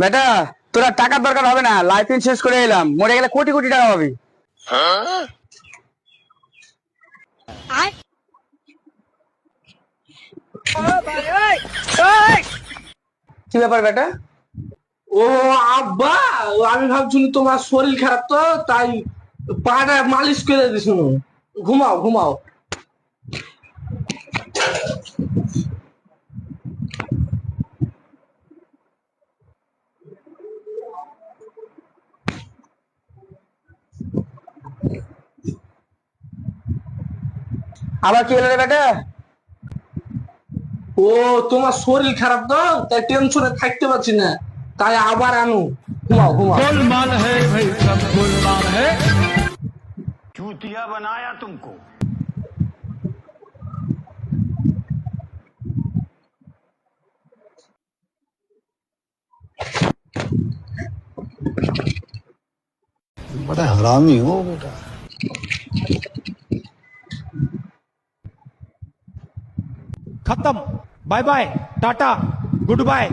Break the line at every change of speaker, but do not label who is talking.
বেটা তোরা টাকার দরকার হবে না, লাইফ ইন্স্যুরেন্স করে এলাম, মরে গেলে কোটি কোটি টাকা পাবি। কি ব্যাপার বেটা?
ও আব্বা, আমি ভাবছিলাম তোমার শরীর খারাপ তো তাই পাটা মালিশ করে দিস। ঘুমাও ঘুমাও।
আবার কি হলো রে বেটা?
ও তোমার শরীর খারাপ তো তাই টেনশনে থাকতে পারছি না, তাই আবার আনু। ঘুমাও ঘুমাও।
गोलमाल है भाई, सब गोलमाल है।
चूतिया बनाया तुमको।
बड़ा हरामी हो बेटा।
खत्म, bye bye, tata, good bye.